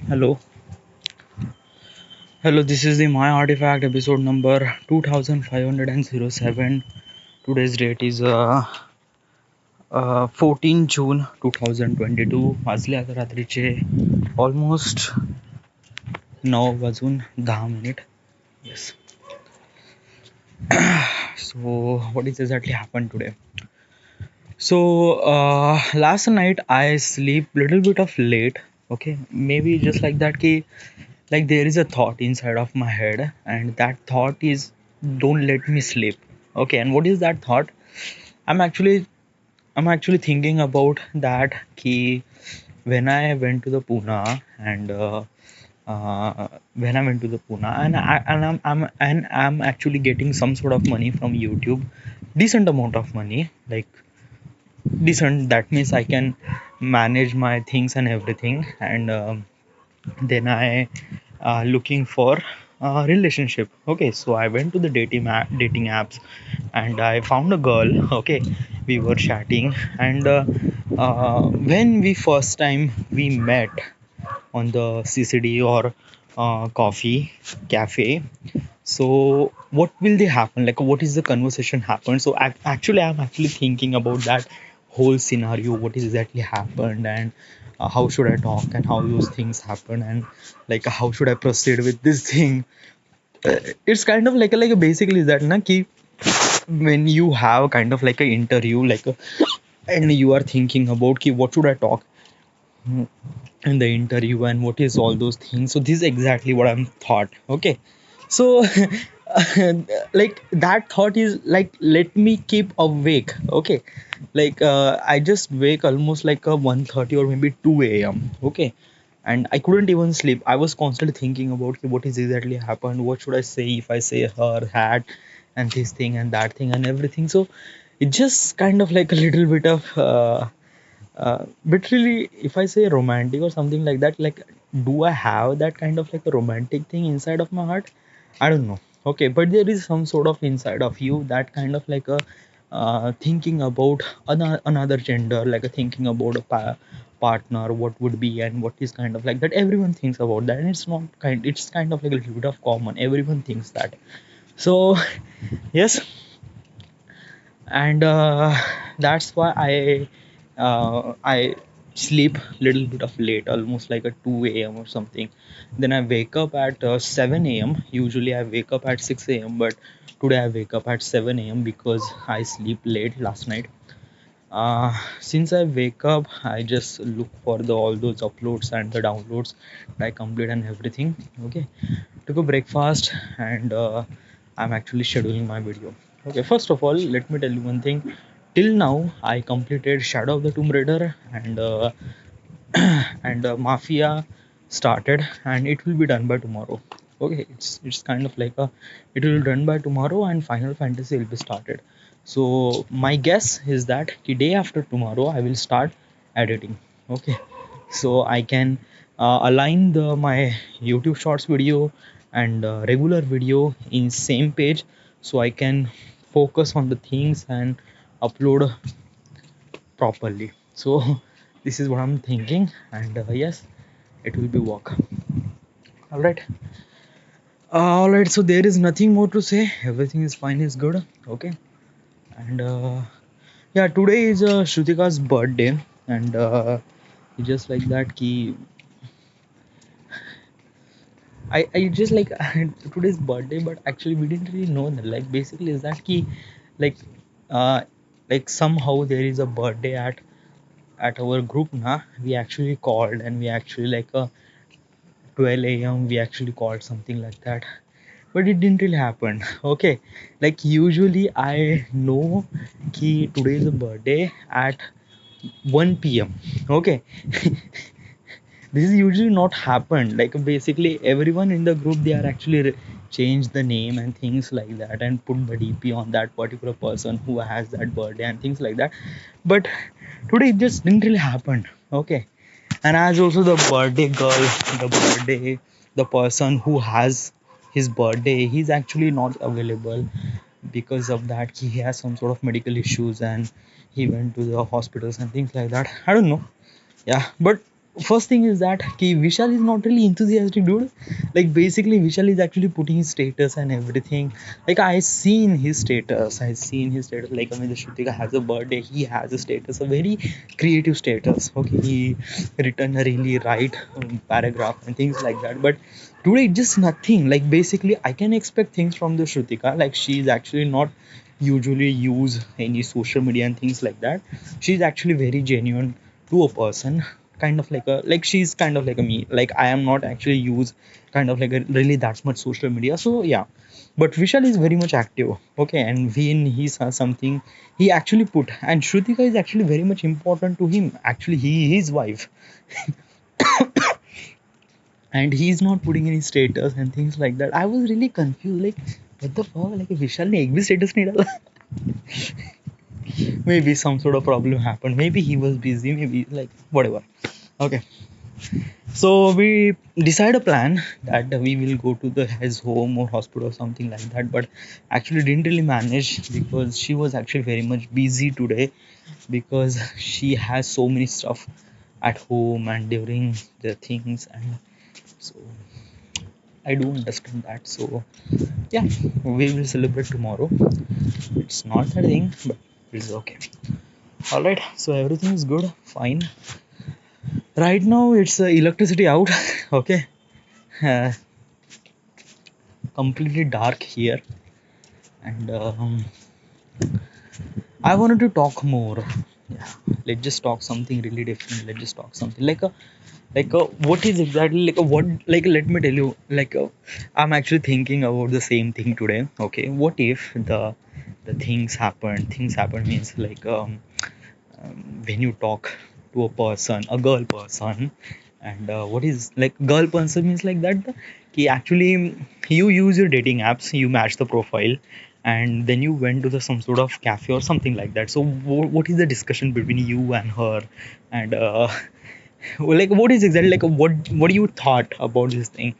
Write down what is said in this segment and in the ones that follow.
Hello, hello. This is the My Artifact episode number 2507. Today's date is 14 June 2022. वाजले आता रात्रीचे almost 9 वाजून 10 minute. Yes. So what is exactly happened today? So last night I sleep little bit of late. Okay, maybe just like that. Ki like there is a thought inside of my head, and that thought is don't let me sleep. Okay, and what is that thought? I'm actually I'm actually thinking about that. Ki when I went to the Pune and when I went to the Pune and I'm actually getting some sort of money from YouTube, decent amount of money, like decent. That means I can manage my things and everything, and then I looking for a relationship. Okay, so I went to the dating apps, and I found a girl. Okay, we were chatting, and when we first time we met on the CCD or coffee cafe, so what will they happen, like what is the conversation happen? So actually I'm actually thinking about that whole scenario, what is exactly happened, and how should I talk, and how those things happen, and like how should I proceed with this thing. It's kind of like a basically that na ki when you have kind of like a interview like a, and you are thinking about ki what should I talk in the interview and what is all those things. So this is exactly what I'm thought. Okay, so like that thought is like let me keep awake. Okay, like I just wake almost like a 1:30 or maybe 2 a.m. Okay, and I couldn't even sleep. I was constantly thinking about "Okay, what is exactly happened, what should I say, if I say her had and this thing and that thing and everything. So it just kind of like a little bit of but really, if I say romantic or something like that, like, do I have that kind of like a romantic thing inside of my heart? I don't know. Okay, but there is some sort of inside of you that kind of like a thinking about another gender, like a thinking about a partner, what would be and what is kind of like that. Everyone thinks about that, and it's not kind. It's kind of like a little bit of common. Everyone thinks that. So yes, and that's why I sleep little bit of late, almost like a 2 a.m. or something. Then I wake up at 7 a.m. Usually I wake up at 6 a.m., but today I wake up at 7 a.m. because I sleep late last night. Since I wake up, I just look for the all those uploads and the downloads that I complete and everything. Okay, took a breakfast, and I'm actually scheduling my video. Okay, first of all, let me tell you one thing. Till now, I completed Shadow of the Tomb Raider and and Mafia started, and it will be done by tomorrow. Okay, it's kind of like a it will be done by tomorrow, and Final Fantasy will be started. So my guess is that the day after tomorrow I will start editing. Okay, so I can align the my YouTube Shorts video and regular video in same page, so I can focus on the things and upload properly. So this is what I'm thinking, and yes, it will be work. All right, so there is nothing more to say, everything is fine, is good. Okay, and yeah, today is Shrutika's birthday, and just like that ki I just like today's birthday, but actually we didn't really know that. Like basically is that ki like uh like somehow there is a birthday at our group na. We actually called, and we actually like 12 a.m. we actually called something like that, but it didn't really happen. Okay, like usually I know ki today is a birthday at 1 p.m. Okay, this is usually not happened. Like basically everyone in the group, they are actually change the name and things like that, and put the DP on that particular person who has that birthday and things like that. But today it just didn't really happen. Okay, and as also the birthday girl, the person who has his birthday, he's actually not available. Because of that, he has some sort of medical issues, and he went to the hospitals and things like that. I don't know. Yeah, but first thing is that Vishal is not really enthusiastic, dude. Like basically, Vishal is actually putting his status and everything. Like I seen his status. I seen his status. Like when the Shrutika has a birthday, he has a status, a very creative status. Okay, he written a really right paragraph and things like that. But today, just nothing. Like basically, I can expect things from the Shrutika. Like she is actually not usually use any social media and things like that. She's actually very genuine to a person, kind of like a, like she's kind of like a me, like I am not actually use kind of like a really that much social media. So yeah, but Vishal is very much active. Okay, and when he saw something, he actually put, and Shrutika is actually very much important to him. Actually, he his wife, and he's not putting any status and things like that. I was really confused, like what the fuck, like Vishal ने एक भी status नहीं डाला. Maybe some sort of problem happened, maybe he was busy, maybe like whatever. Okay, so we decide a plan that we will go to the his home or hospital or something like that, but actually didn't really manage because she was actually very much busy today, because she has so many stuff at home and during the things. And so I do understand that. So yeah, we will celebrate tomorrow. It's not a thing, but it's okay. All right, so everything is good, fine. Right now it's electricity out. Okay, uh, completely dark here, and I wanted to talk more. Yeah, let's just talk something really different. Let's just talk something like a what is exactly like a what, like let me tell you, like I'm actually thinking about the same thing today. Okay, what if the things happen means like when you talk to a person, a girl person, and what is like girl person means like that, actually you use your dating apps, you match the profile, and then you went to the some sort of cafe or something like that. So what is the discussion between you and her, and well, like what is exactly like what do you thought about this thing?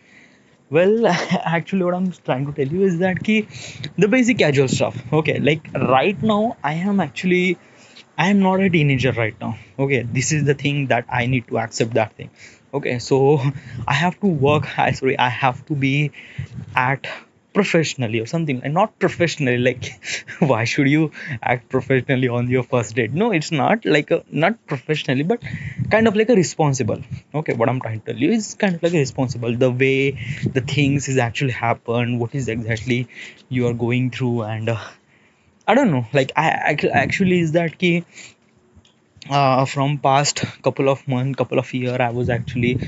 Well, actually, what I'm trying to tell you is that the basic casual stuff. Okay, like right now, I am not a teenager right now. Okay, this is the thing that I need to accept that thing. Okay, so I have to work. I have to be at professionally or something, and not professionally like why should you act professionally on your first date? No, it's not like not professionally, but kind of like a responsible. Okay, what I'm trying to tell you is kind of like a responsible, the way the things is actually happen, what is exactly you are going through. And I don't know, like actually is that key. From past couple of months, couple of year, I was actually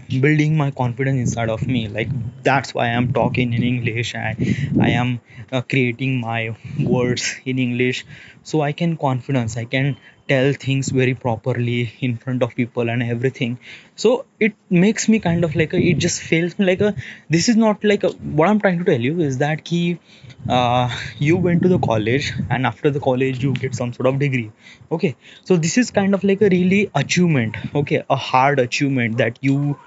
building my confidence inside of me. Like that's why I'm talking in English. I am creating my words in English, so I can confidence, I can tell things very properly in front of people and everything. So it makes me kind of like it just feels me like a, this is not like a, what I'm trying to tell you is that key, you went to the college, and after the college you get some sort of degree. Okay, so this is kind of like a really achievement. Okay, a hard achievement that you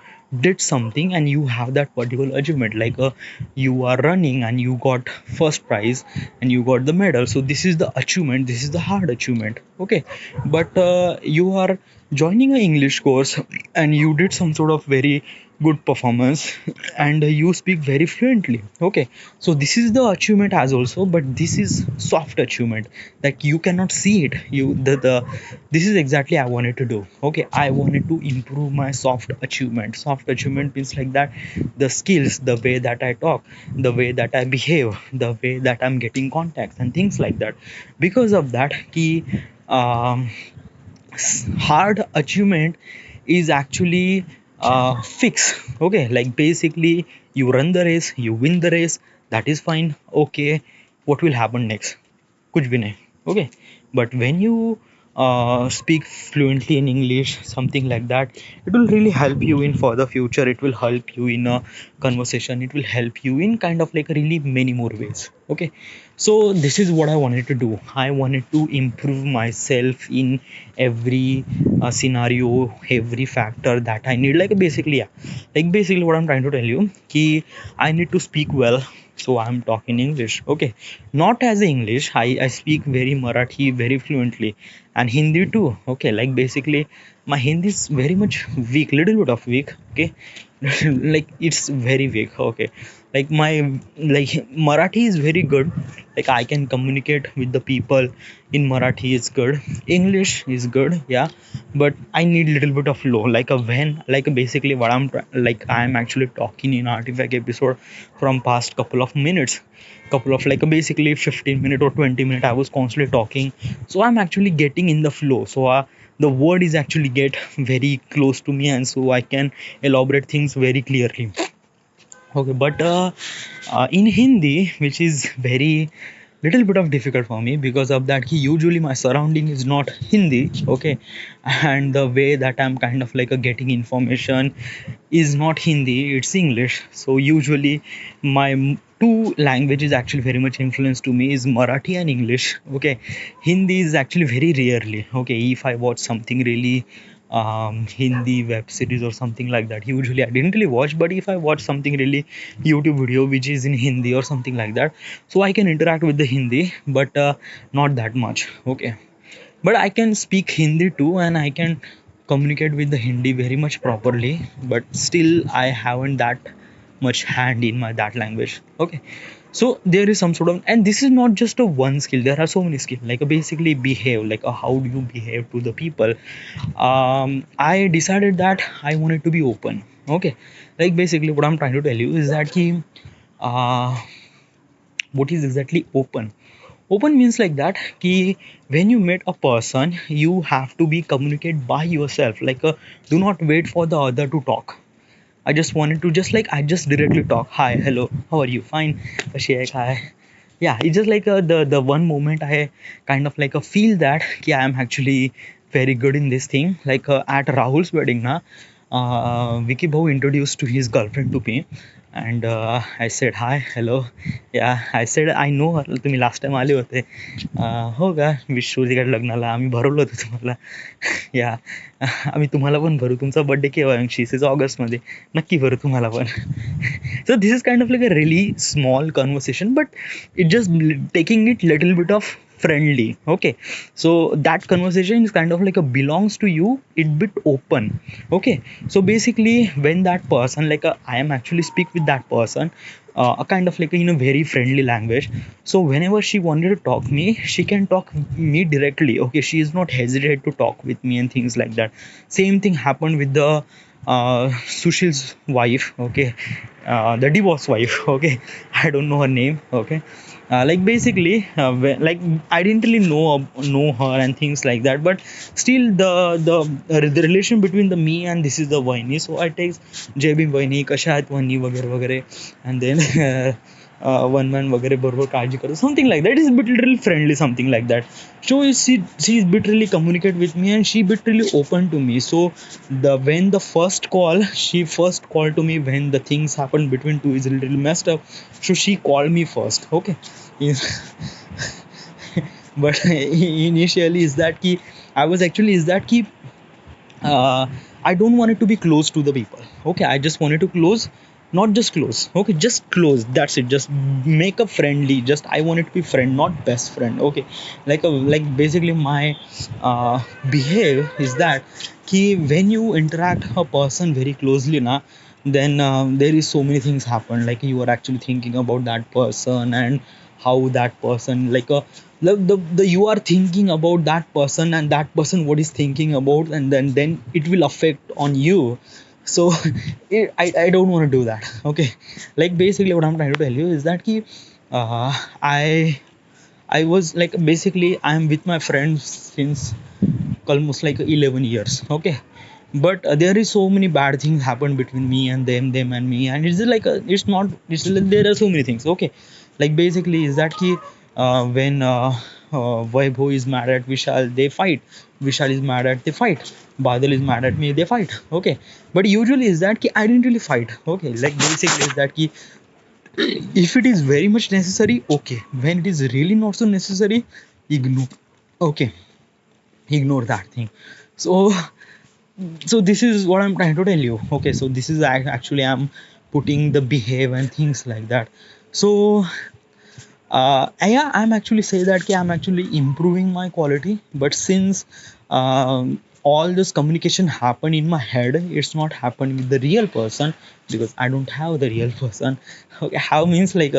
did something and you have that particular achievement, like you are running and you got first prize and you got the medal. So this is the achievement, this is the hard achievement. Okay, but you are joining an English course and you did some sort of very good performance and you speak very fluently. Okay, so this is the achievement as also, but this is soft achievement, like you cannot see it. The this is exactly I wanted to do. Okay, I wanted to improve my soft achievement. Soft achievement means like that, the skills, the way that I talk, the way that I behave, the way that I'm getting contacts and things like that. Because of that key, um, hard achievement is actually fixed. Okay, like basically you run the race, you win the race, that is fine. Okay, what will happen next? Kuch bhi nahi. Okay, but when you speak fluently in English, something like that, it will really help you in for the future. It will help you in a conversation, it will help you in kind of like really many more ways. Okay, so this is what I wanted to do. I wanted to improve myself in every scenario, every factor that I need. Like basically, yeah, like basically what I'm trying to tell you, ki I need to speak well. So I'm talking English. Okay, not as English. I speak very Marathi very fluently, and Hindi too. Okay, like basically, my Hindi is very much weak, little bit of weak. Okay, like it's very weak. Okay, like my like Marathi is very good. Like I can communicate with the people in Marathi is good. English is good, yeah, but I need little bit of flow. Like a when, like basically what like I'm actually talking in Artifact episode from past couple of minutes, couple of like basically 15 minute or 20 minute I was constantly talking, so I'm actually getting in the flow. So the word is actually get very close to me, and so I can elaborate things very clearly. Okay, but in Hindi, which is very little bit of difficult for me because of that usually my surrounding is not Hindi. Okay, and the way that I'm kind of like getting information is not Hindi, it's English. So usually my two languages actually very much influence to me is Marathi and English. Okay, Hindi is actually very rarely. Okay, if I watch something really Hindi web series or something like that, usually I didn't really watch, but if I watch something really YouTube video which is in Hindi or something like that, so I can interact with the Hindi, but not that much. Okay, but I can speak Hindi too, and I can communicate with the Hindi very much properly, but still I haven't that much hand in my that language. Okay, so there is some sort of, and this is not just a one skill, there are so many skills, like basically behave, like how do you behave to the people. I decided that I wanted to be open. Okay, like basically what I'm trying to tell you is that uh, what is exactly open. Open means like that ki when you meet a person you have to be communicate by yourself, like do not wait for the other to talk. I just wanted to just like I just directly talk. Hi, hello, how are you? Fine. Ashik, hi. Yeah, it's just like the one moment I kind of like feel that yeah, I'm actually very good in this thing. Like at Rahul's wedding, na, Vicky Bhau introduced to his girlfriend to me, and I said hi, hello. Yeah, I said I know her. तुम्ही last time आले होते. हो का विश्वजीकडे लग्नाला आम्ही भरवलं होतं तुम्हाला. या आम्ही तुम्हाला पण भरू. तुमचा बर्थडे केव्हा आहे? शी सेज ऑगस्टमध्ये. नक्की भरू तुम्हाला पण. So this is kind of like a really small conversation, but it just taking it little bit of friendly. Okay, so that conversation is kind of like a belongs to you, it bit open. Okay, so basically when that person like I am actually speak with that person a kind of like a, very friendly language. So whenever she wanted to talk me, she can talk me directly. Okay, she is not hesitate to talk with me and things like that. Same thing happened with the Sushil's wife. Okay, the divorce wife. Okay, I don't know her name. Okay, like basically like I didn't really know her and things like that, but still the relation between the me and this is the Vahini. So I text जय भीम वहिनी कशा आहेत वहिनी वगैरे वगैरे, and then one man वगैरे बरोबर काळजी करतो, something like that. Is bit literally friendly, something like that. So she is bit really communicate with me, and she bit really open to me. So the when the first call, she first called to me when the things happened between two is a little messed up. So she called me first. Okay. But initially is that ki I was actually is that ki I don't want it to be close to the people. Okay, I just wanted to close, not just close. Okay, just close. That's it. Just make a friendly. Just I want it to be friend, not best friend. Okay, like basically my behave is that ki when you interact a person very closely na, then there is so many things happen. Like you are actually thinking about that person and how that person like the you are thinking about that person and that person what is thinking about, and then it will affect on you. So I don't want to do that. Okay, like basically what I'm trying to tell you is that ki uh, I I was like basically I'm with my friends since almost like 11 years. Okay, but there is so many bad things happen between me and them and me, and it's like it's not it's like, there are so many things. Okay, like basically is that ki when Vaibhav is mad at Vishal, they fight. Vishal is mad at, they fight. Badal is mad at me, they fight. Okay, but usually is that ki I didn't really fight. Okay, like basically is that ki if it is very much necessary, okay, when it is really not so necessary, ignore. Okay, ignore that thing. So this is what I'm trying to tell you. Okay, so this is actually I'm putting the behave and things like that. So yeah, I'm actually say that I'm actually improving my quality, but since all this communication happen in my head, it's not happen with the real person, because I don't have the real person. Okay, how means like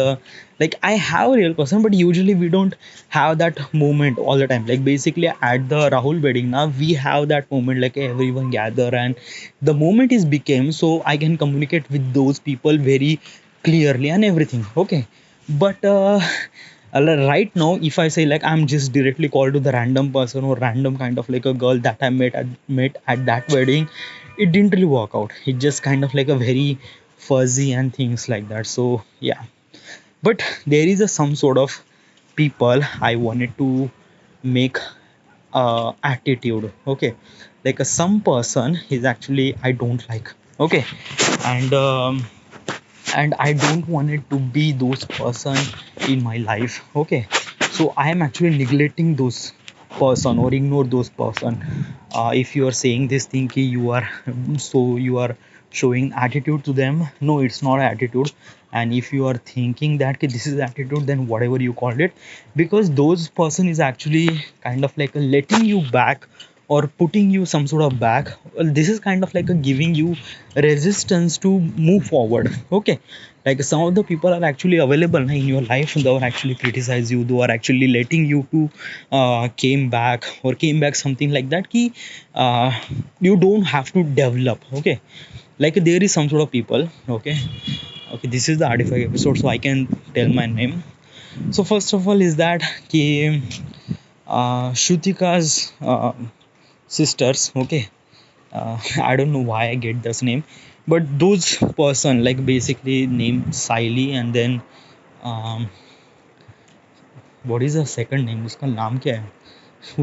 I have a real person, but usually we don't have that moment all the time. Like basically at the Rahul wedding now, we have that moment, like everyone gather, and the moment is became so I can communicate with those people very clearly and everything. Okay, but right now if I say like I'm just directly called to the random person or random kind of like a girl that I met at that wedding, it didn't really work out. It just kind of like a very fuzzy and things like that. So yeah, but there is a some sort of people I wanted to make attitude. Okay, like a some person is actually I don't like. Okay, and I don't want it to be those person in my life. Okay, so I am actually neglecting those person or ignore those person. If you are saying this thing ki you are so you are showing attitude to them, no, it's not attitude. And if you are thinking that ki this is attitude, then whatever you called it, because those person is actually kind of like letting you back or putting you some sort of back. Well, this is kind of like a giving you resistance to move forward. Okay, like some of the people are actually available in your life, and they are actually criticize you, they are actually letting you to came back something like that ki uh, you don't have to develop. Okay, like there is some sort of people. Okay, okay, this is the artifact episode, so I can tell my name. So first of all is that ki Shrutika's sisters. Okay, I don't know why I get this name, but those person like basically named Siley, and then um, what is the second name? उसका नाम क्या है?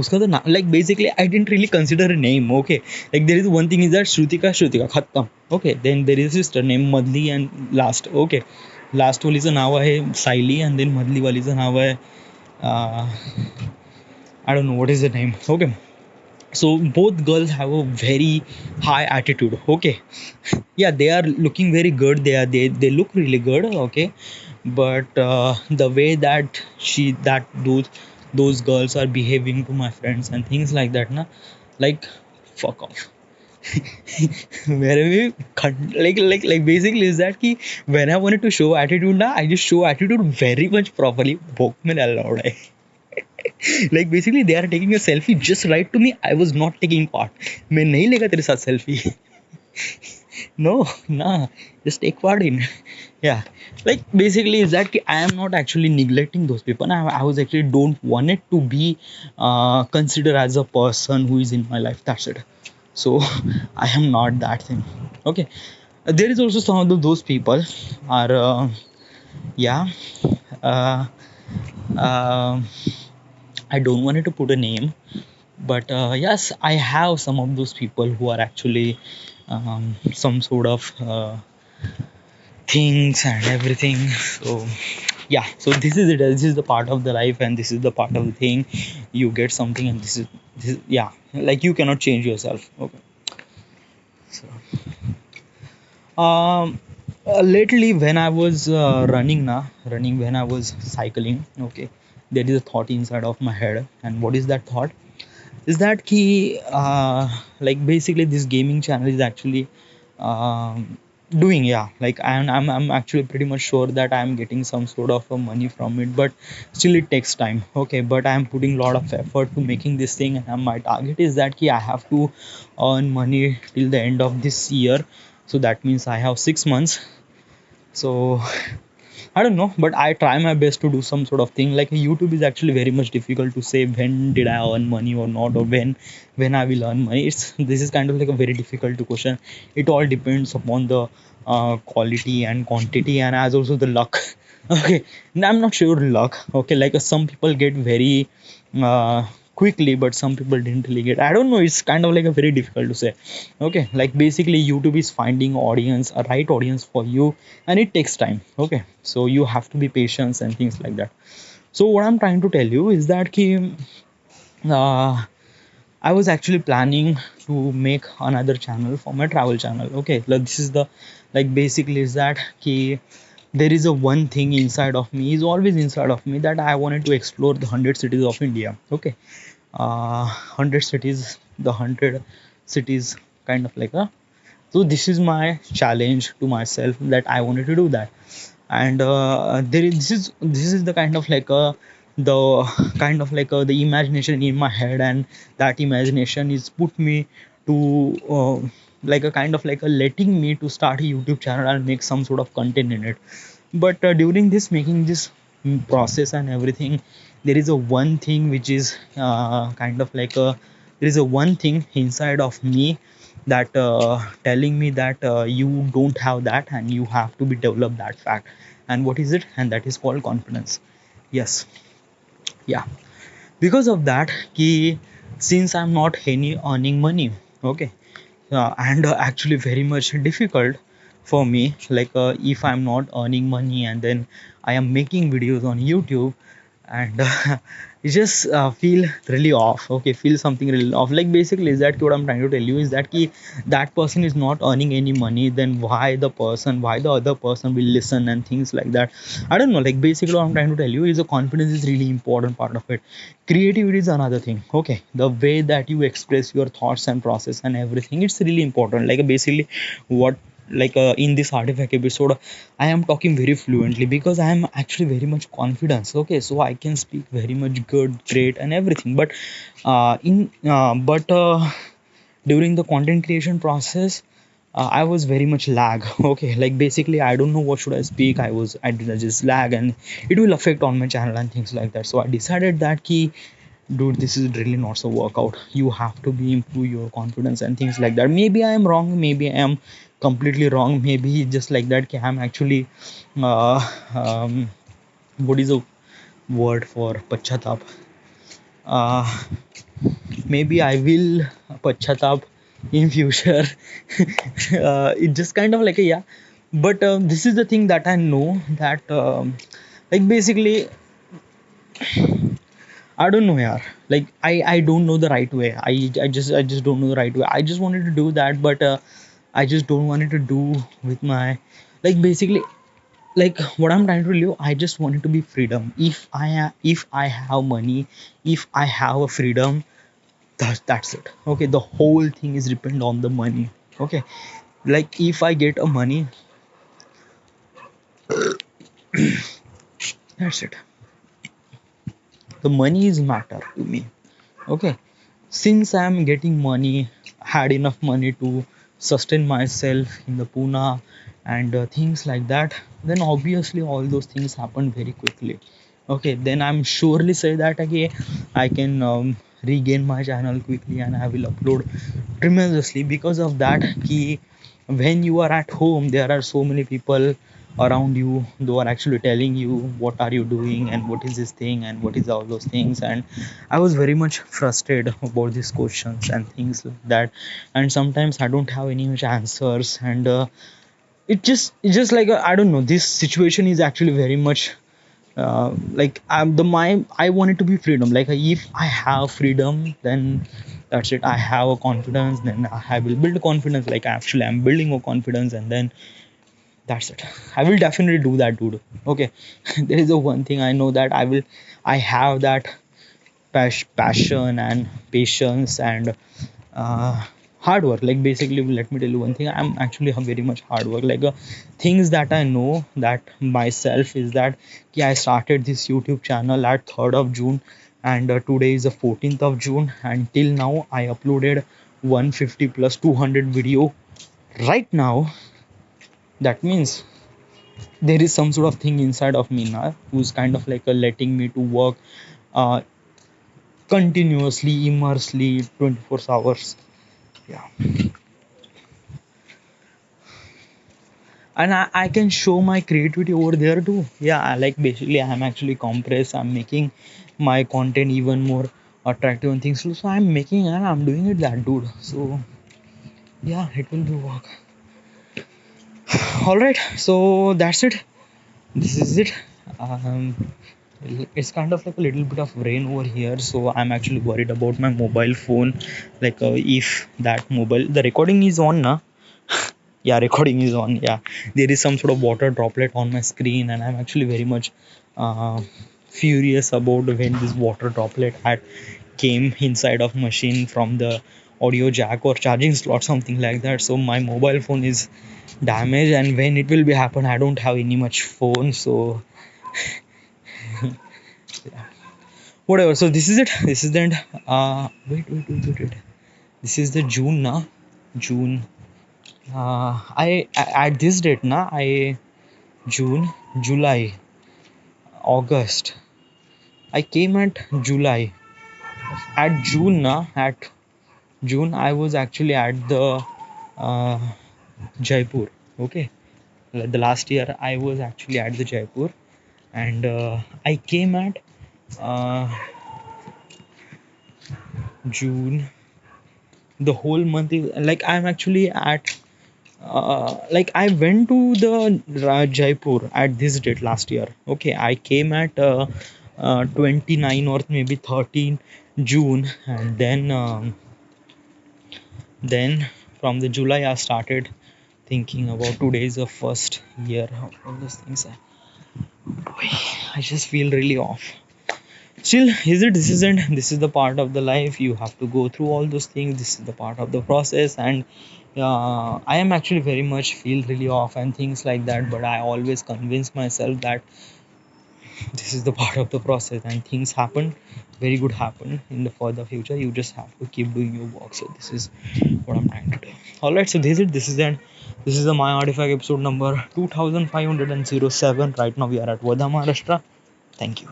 उसका तो नाम like basically I didn't really consider a name. Okay, like there is one thing is that Shrutika खत्म. Okay, then there is sister named Madli, and last. Okay, last वालीचं नाव आहे Siley, and then मधली वालीचं नाव आहे I don't know what is the name. Okay, so both girls have a very high attitude. Okay, yeah, they are looking very good, they look really good. Okay, but the way that those girls are behaving to my friends and things like that na, like fuck off. wherever like basically is that ki when I wanted to show attitude na, I just show attitude very much properly. भोक में डाल रहा हूँ. Like basically they are taking a selfie just right to me, I was not taking part. मैं नहीं लेगा तेरे साथ selfie. No, nah, just take part in. Yeah, like basically is that I am not actually neglecting those people. I was actually don't want it to be considered as a person who is in my life, that's it. So I am not that thing. Okay, there is also some of those people are yeah uh, uh, I don't want to put a name, but yes, I have some of those people who are actually some sort of things and everything. So yeah, so this is it. This is the part of the life, and this is the part of the thing. You get something, and this is yeah. Like you cannot change yourself. Okay. So lately when I was running when I was cycling. Okay, there is a thought inside of my head, and what is that thought? Is that key like basically this gaming channel is actually um, doing, yeah, like I'm actually pretty much sure that I'm getting some sort of money from it, but still it takes time. Okay, but I'm putting a lot of effort to making this thing, and my target is that key I have to earn money till the end of this year. So that means I have 6 months. So I don't know, but I try my best to do some sort of thing. Like YouTube is actually very much difficult to say when did I earn money or not, or when I will earn money. It's this is kind of like a very difficult to question. It all depends upon the quality and quantity, and as also the luck. Okay, now, I'm not sure luck. Okay, like some people get very quickly, but some people didn't really get. I don't know. It's kind of like a very difficult to say. Okay, like basically YouTube is finding audience, a right audience for you, and it takes time. Okay, so you have to be patient and things like that. So what I'm trying to tell you is that ki, uh, I was actually planning to make another channel for my travel channel. Okay, like this is the like basically is that ki there is a one thing inside of me, is always inside of me, that I wanted to explore the 100 cities of India. Okay, 100 cities the 100 cities, kind of like a. So this is my challenge to myself, that I wanted to do that. And this is the kind of like a, the kind of like the imagination in my head, and that imagination is put me to like a kind of like a letting me to start a YouTube channel and make some sort of content in it. But during this making this process and everything, there is a one thing which is kind of like a, there is a one thing inside of me that telling me that you don't have that, and you have to be develop that fact. And what is it? And that is called confidence. Yes. Yeah. Because of that, ki, since I'm not any earning money, okay, and actually very much difficult for me, like if I'm not earning money and then I am making videos on YouTube, and you just feel really off, okay, feel something really off. Like basically is that what I'm trying to tell you is that ki, that person is not earning any money, then why the other person will listen and things like that. I don't know, like basically what I'm trying to tell you is the confidence is really important part of it. Creativity is another thing, okay, the way that you express your thoughts and process and everything, it's really important. Like basically what, like in this artifact episode I am talking very fluently because I am actually very much confident, okay, so I can speak very much good, great and everything. But in but during the content creation process, I was very much lag. Okay, like basically I don't know what should I speak. I did just lag, and it will affect on my channel and things like that. So I decided that key, dude, this is really not so workout. You have to be improve your confidence and things like that. Maybe I am wrong, maybe I am completely wrong, maybe just like that I'm actually uh, what is a word for pachatap, uh, maybe I will pachatap in future. It just kind of like a, yeah. But this is the thing that I know, that like basically I don't know, yeah. Like I don't know the right way. I just don't know the right way. I just wanted to do that, but I just don't want it to do with my, like basically, like what I'm trying to tell you. I just wanted to be freedom. If I have money, if I have a freedom, that's it. Okay, the whole thing is depend on the money. Okay, like if I get a money, that's it. The money is matter to me. Okay, since I'm getting money, had enough money to sustain myself in the Pune and things like that, then obviously all those things happen very quickly. Okay, then I'm surely say that again, I can regain my channel quickly and I will upload tremendously. Because of that key, when you are at home, there are so many people around you who are actually telling you what are you doing and what is this thing and what is all those things. And I was very much frustrated about these questions and things like that, and sometimes I don't have any much answers. And it's just like I don't know, this situation is actually very much like I'm the my I want it to be freedom. Like if I have freedom, then that's it. I have a confidence, then I will build confidence. Like actually I'm building a confidence, and then that's it. I will definitely do that, dude. Okay. There is a one thing I know, that I have that passion and patience and uh, hard work. Like basically let me tell you one thing, I'm actually a very much hard work. Like things that I know that myself is that, yeah, I started this YouTube channel at 3rd of June, and today is the 14th of June, and till now I uploaded 150 plus 200 video right now. That means there is some sort of thing inside of me now who's kind of like letting me to work uh, continuously, immersely, 24 hours. Yeah. And I can show my creativity over there too. Yeah, like basically I'm actually compressed, I'm making my content even more attractive and things. So I'm making and I'm doing it that, dude. So yeah, it will be work. All right, so that's it. This is it. um it's kind of like a little bit of rain over here, so I'm actually worried about my mobile phone. Like if that mobile, the recording is on now. Yeah, recording is on. Yeah, there is some sort of water droplet on my screen, and I'm actually very much uh, furious about when this water droplet had came inside of machine from the audio jack or charging slot, something like that. So my mobile phone is damaged, and when it will be happen, I don't have any much phone. So whatever. So this is it. This is the end. Wait. This is the June now. June. At this date now. June, July, August. I came at July. At June na. At June, I was actually at the uh, Jaipur. Okay. The last year I was actually at the Jaipur, and I came at uh, June. The whole month is like I'm actually at like I went to the Jaipur at this date last year. Okay, I came at 29 or maybe 13 June, and then from the July I started thinking about today's the first year of all those things. I just feel really off. Still, is it? This isn't. This is the part of the life. You have to go through all those things. This is the part of the process, and I am actually very much feel really off and things like that. But I always convince myself that this is the part of the process, and things happen. Very good happen in the further future. You just have to keep doing your work. So this is what I'm trying to do. All right. So this is it. This is the end. This is the My Artifact episode number 2507. Right now we are at Vadha, Maharashtra. Thank you.